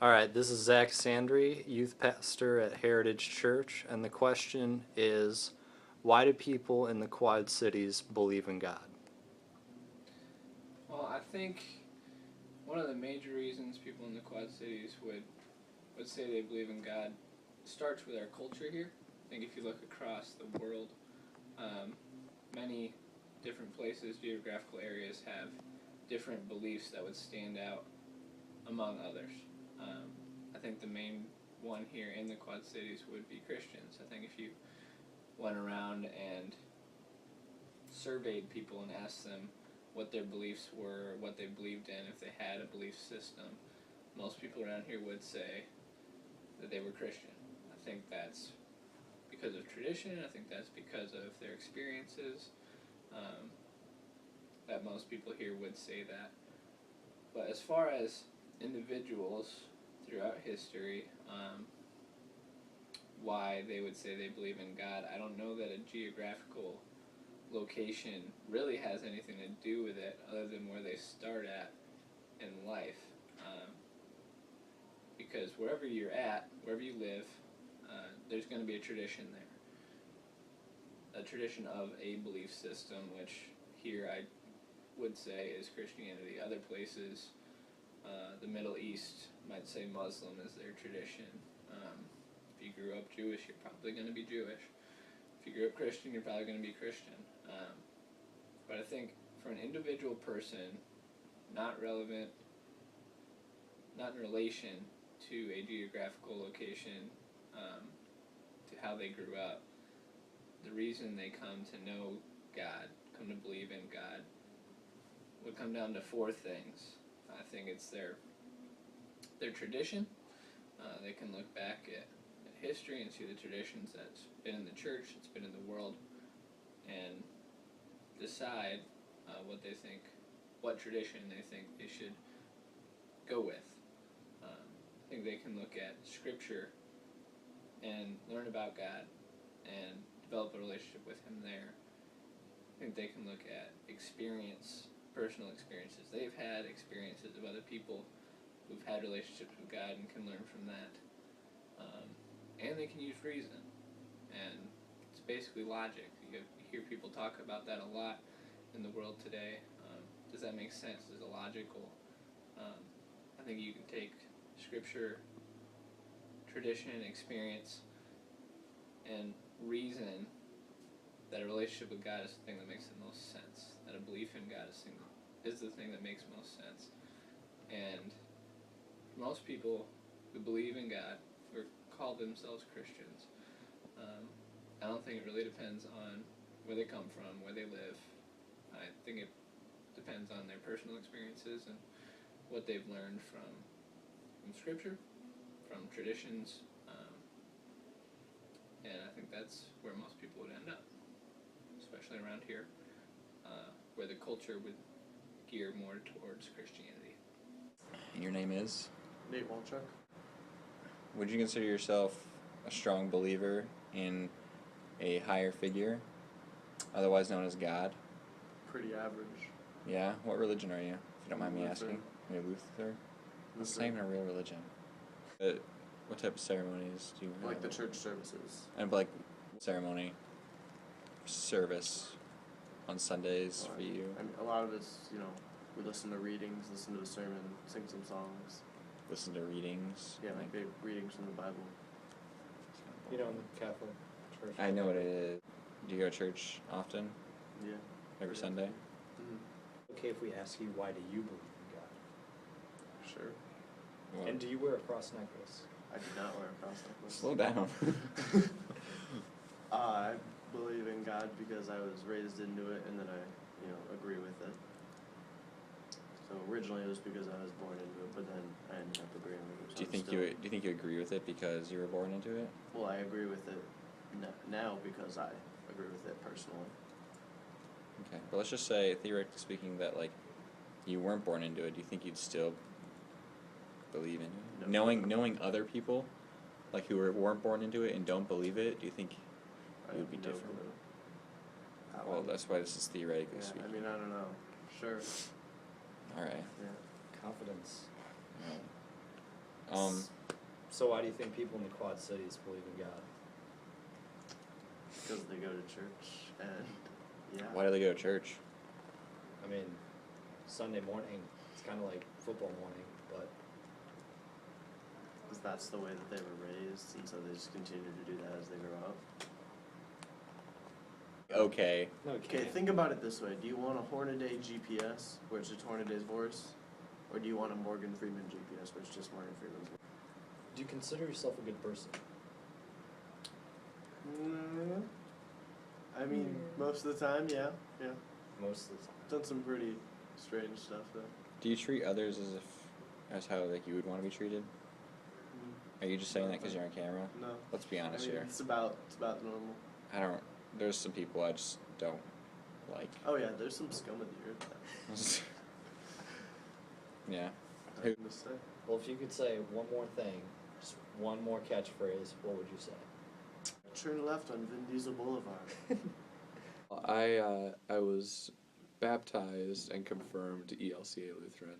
All right, this is Zach Sandry, youth pastor at Heritage Church, and the question is, why do people in the Quad Cities believe in God? Well, I think one of the major reasons people in the Quad Cities would say they believe in God starts with our culture here. I think if you look across the world, many different places, geographical areas have different beliefs that would stand out among others. I think the main one here in the Quad Cities would be Christians. I think if you went around and surveyed people and asked them what their beliefs were, what they believed in, if they had a belief system, most people around here would say that they were Christian. I think that's because of tradition. I think that's because of their experiences. That most people here would say that. But as far as individuals throughout history, why they would say they believe in God, I don't know that a geographical location really has anything to do with it other than where they start at in life. Because wherever you're at, wherever you live, there's going to be a tradition there. A tradition of a belief system, which here I would say is Christianity. Other places, the Middle East might say Muslim is their tradition. If you grew up Jewish, you're probably going to be Jewish. If you grew up Christian, you're probably going to be Christian. But I think for an individual person, not relevant, not in relation to a geographical location, to how they grew up, the reason they come to know God, come to believe in God, would come down to four things. I think it's their tradition. They can look back at history and see the traditions that's been in the church, that's been in the world, and decide what tradition they think they should go with. I think they can look at Scripture and learn about God and develop a relationship with Him there. I think they can look at personal experiences they've had, experiences of other people who've had relationships with God and can learn from that. And they can use reason. And it's basically logic. You hear people talk about that a lot in the world today. Does that make sense? Is it logical? I think you can take Scripture, tradition, experience, and reason that a relationship with God is the thing that makes the most sense. That a belief in God is the thing that makes most sense. And most people who believe in God or call themselves Christians, I don't think it really depends on where they come from, where they live. I think it depends on their personal experiences and what they've learned from Scripture, from traditions, and I think that's where most people would end up, especially around here, where the culture would gear more towards Christianity. And your name is? Nate Walchuk. Would you consider yourself a strong believer in a higher figure, otherwise known as God? Pretty average. Yeah? What religion are you, if you don't mind me Lutheran. asking? You're Luther? That's not Lutheran. even a real religion. What type of ceremonies do you have? Like the church services. And like ceremony, service on Sundays for you? I mean, a lot of it's, we listen to readings, listen to a sermon, sing some songs. Listen to readings? Yeah, like big readings from the Bible. You know, in the Catholic Church. I know what it is. Do you go to church often? Yeah. Every Sunday? Mm-hmm. Okay, if we ask you, why do you believe in God? Sure. Well, And do you wear a cross necklace? I do not wear a cross necklace. slow down. I believe in God because I was raised into it, and then I, agree with it. So originally it was because I was born into it, but then I ended up agreeing with it. So Do you think you agree with it because you were born into it? Well, I agree with it now because I agree with it personally. Okay, but let's just say, theoretically speaking, that like you weren't born into it. Do you think you'd still believe in it? No. Knowing other people, like who weren't born into it and don't believe it, do you think I it would be have no different? clue. Well, that's why this is theoretically Yeah, speaking. I mean, I don't know. Sure. All right. Yeah. Confidence. Um, So why do you think people in the Quad Cities believe in God? Because they go to church and yeah. Why do they go to church? I mean, Sunday morning, it's kind of like football morning, but Because that's the way that they were raised, and so they just continue to do that as they grow up. Okay. Okay, think about it this way. Do you want a Hornaday GPS, where it's just Hornaday's voice? Or do you want a Morgan Freeman GPS, where it's just Morgan Freeman's voice? do you consider yourself a good person? I mean, most of the time, yeah. Most of the time. Done some pretty strange stuff, though. Do you treat others as how like you would want to be treated? Are you just saying that because you're on camera? No. Let's be honest here. It's about normal. I don't. There's some people I just don't like. Oh yeah, there's some scum of the earth. Yeah. I'm gonna say. Well, if you could say one more thing, just one more catchphrase, what would you say? Turn left on Vin Diesel Boulevard. I was baptized and confirmed ELCA Lutheran.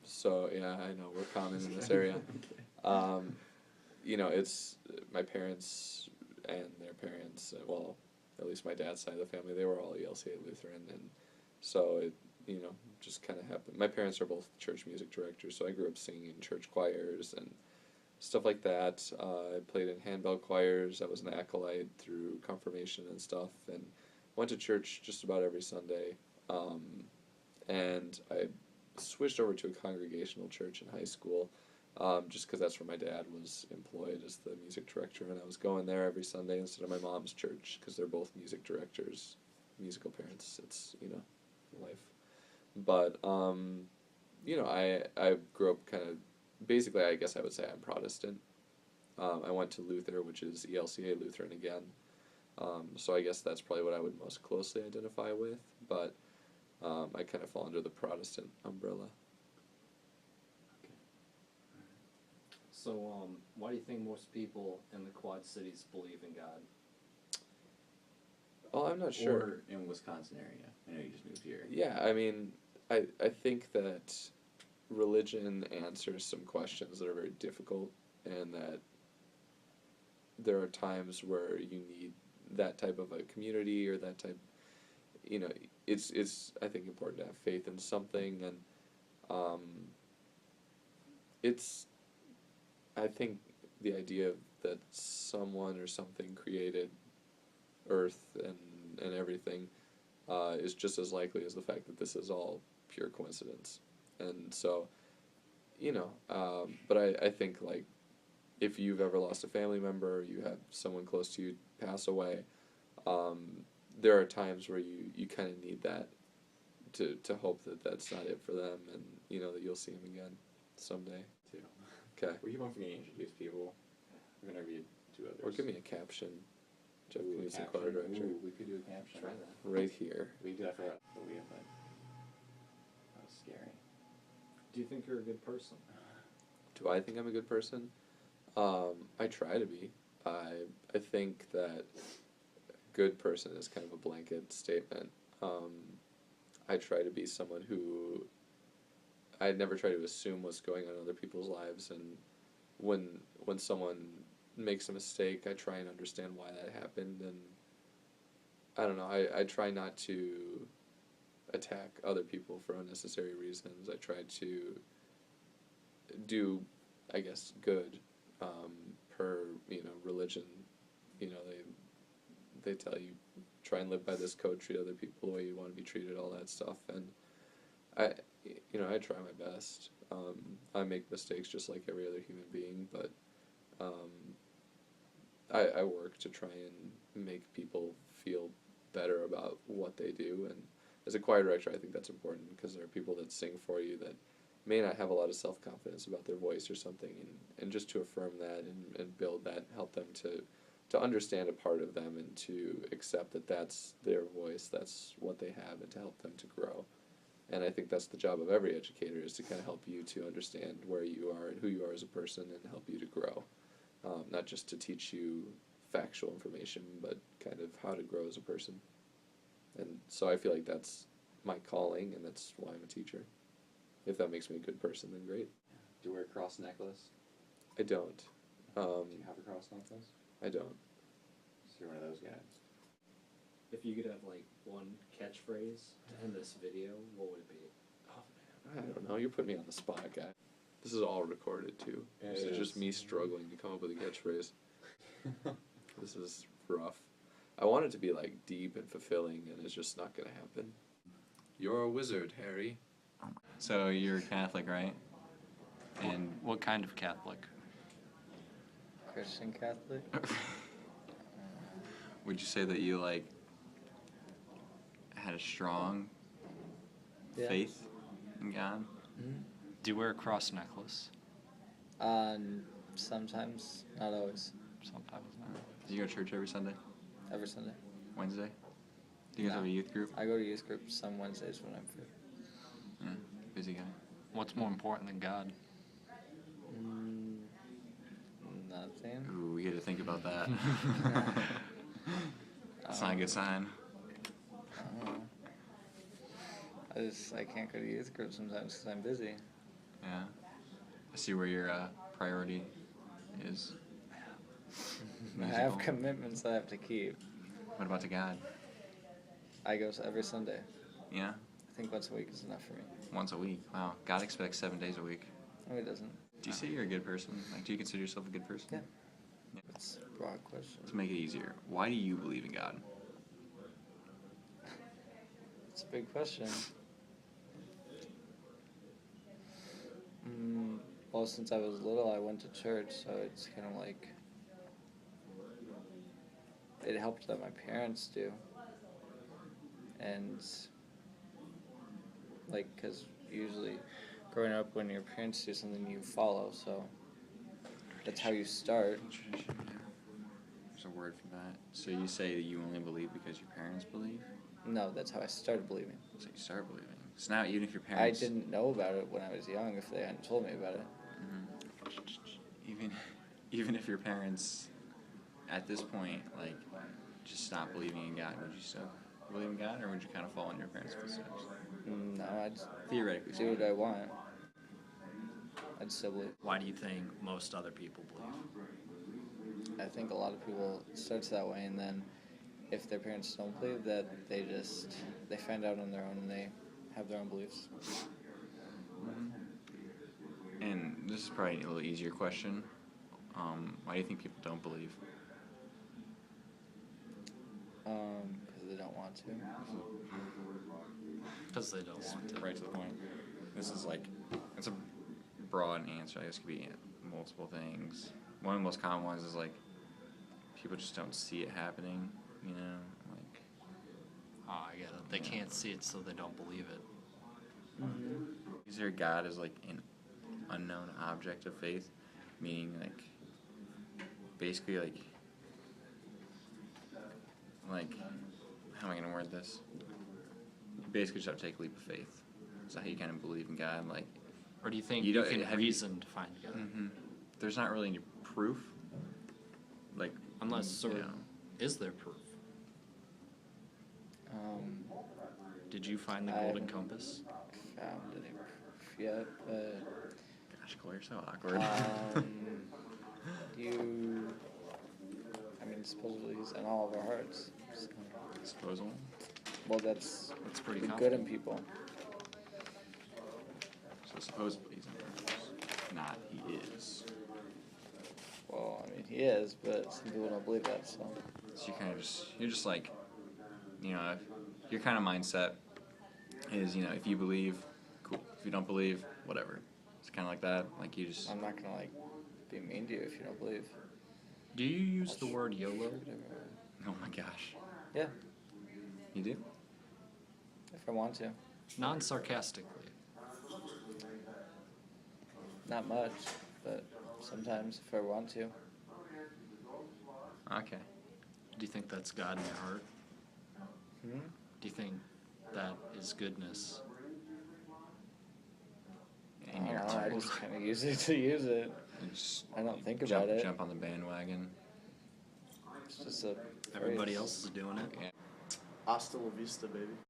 So yeah, I know we're common in this area. You know, it's my parents and their parents. Well, at least my dad's side of the family, they were all ELCA Lutheran, and so it, you know, just kind of happened. My parents are both church music directors, so I grew up singing in church choirs and stuff like that. I played in handbell choirs. I was an acolyte through confirmation and stuff, and went to church just about every Sunday. And I switched over to a congregational church in high school, just because that's where my dad was employed as the music director, and I was going there every Sunday instead of my mom's church, because they're both music directors, musical parents. It's, you know, life. But you know, I grew up kind of, basically, I guess I would say I'm Protestant. I went to Luther, which is ELCA Lutheran again. So I guess that's probably what I would most closely identify with, but I kind of fall under the Protestant umbrella. So, why do you think most people in the Quad Cities believe in God? Well, I'm not sure. Or in Wisconsin area. I know you just moved here. Yeah, I mean, I think that religion answers some questions that are very difficult, and that there are times where you need that type of a community or that type, you know, it's I think important to have faith in something, and it's, I think the idea that someone or something created Earth and everything is just as likely as the fact that this is all pure coincidence. And so, you know, but I think, like, if you've ever lost a family member, or you have someone close to you pass away, there are times where you kind of need that to hope that that's not it for them, and, you know, that you'll see them again someday. Too. Okay. We keep on forgetting to introduce people. We're gonna read two others. Or give me a caption. Jeff Ooh, a Knudsen, caption. choir director. Ooh, we could do a caption. Try that. Right here. We did. I forgot the Leah, but that was scary. Do you think you're a good person? Do I think I'm a good person? I try to be. I think that good person is kind of a blanket statement. I try to be someone who, I never try to assume what's going on in other people's lives, and when someone makes a mistake, I try and understand why that happened, and I don't know, I try not to attack other people for unnecessary reasons. I try to do, I guess, good, per, you know, religion. You know, they tell you, try and live by this code, treat other people the way you want to be treated, all that stuff, and I try my best. I make mistakes just like every other human being, but I work to try and make people feel better about what they do, and as a choir director, I think that's important, because there are people that sing for you that may not have a lot of self-confidence about their voice or something, and just to affirm that and build that, help them to understand a part of them, and to accept that that's their voice, that's what they have, and to help them to grow. And I think that's the job of every educator, is to kind of help you to understand where you are and who you are as a person, and help you to grow. Not just to teach you factual information, but kind of how to grow as a person. And so I feel like that's my calling, and that's why I'm a teacher. If that makes me a good person, then great. Do you wear a cross necklace? I don't. Do you have a cross necklace? I don't. So you're one of those guys. If you could have like one catchphrase to end this video, what would it be? Oh man, I don't know. You're putting me on the spot, guy. This is all recorded too. Yeah, This it is just is. me struggling to come up with a catchphrase. This is rough. I want it to be like deep and fulfilling, and it's just not gonna happen. You're a wizard, Harry. So you're Catholic, right? And What kind of Catholic? Christian Catholic. would you say that you like had a strong Yeah. faith in God? Do you wear a cross necklace? Sometimes, not always. Sometimes not. Do you go to church every Sunday? Every Sunday. Wednesday? Do you guys No. have a youth group? I go to youth group some Wednesdays when I'm free. Yeah, busy guy. What's more important than God? Nothing. Ooh, we get to think about that. That's not a good sign. I don't know. I can't go to youth group sometimes because I'm busy. Yeah. I see where your priority is. I have Musical. commitments I have to keep. What about to God? I go every Sunday. Yeah? I think once a week is enough for me. Once a week. Wow. God expects 7 days a week. No, he doesn't. Do you say you're a good person? Like, do you consider yourself a good person? Yeah. Yeah. It's a broad question. To make it easier, why do you believe in God? It's a big question. Well, since I was little, I went to church, so it's kind of like it helped that my parents do, and like, cause usually, growing up, when your parents do something, you follow. So that's how you start. Tradition, yeah. There's a word for that. So you say that you only believe because your parents believe? No, that's how I started believing. So you start believing. So now, even if your I parents... didn't know about it when I was young. If they hadn't told me about it. Even if your parents, at this point, like, just stop believing in God, would you still believe in God, or would you kind of follow in your parents' footsteps? No, I'd Theoretically do what speaking. I want. I'd still believe. Why do you think most other people believe? I think a lot of people it starts that way, and then if their parents don't believe that, they find out on their own and they have their own beliefs. And this is probably a little easier question. Why do you think people don't believe? Because they don't want to. Because they don't want to. Right to the point. This is like, it's a broad answer. I guess it could be multiple things. One of the most common ones is like, people just don't see it happening, you know? Like, Oh, I get it. They can't see it, so they don't believe it. is there God as like an unknown object of faith? Meaning like, basically like, how am I gonna word this? You basically just have to take a leap of faith. Is that how you kind of believe in God? Like, Or do you think You you, don't- can have you- reason to find God? there's not really any proof. Like, Unless, you or know, is there proof? Did you find the I golden haven't compass? Found any proof yet, but gosh, Cole, you're so awkward. I mean, supposedly he's in all of our hearts. So. Disposal. Well, that's That's pretty the good confident. in people. So supposedly he's in ours. Not he is. Well, I mean, he is, but some people don't believe that, so. So you kind of you're just like, you know, your kind of mindset is, you know, if you believe, cool. If you don't believe, whatever. It's kind of like that. Like you just, I'm not gonna, like, be mean to you if you don't believe. Do you use the word YOLO? oh my gosh. Yeah, You do? if I want to. Non-sarcastically. Not much, but sometimes if I want to. Okay. Do you think that's God in your heart? Hmm? Do you think that is goodness? In your I heart. just kind of use it to use it. You just I don't think jump, about it. Jump on the bandwagon. It's just a Everybody phrase. else is doing it. Yeah. Hasta la vista, baby.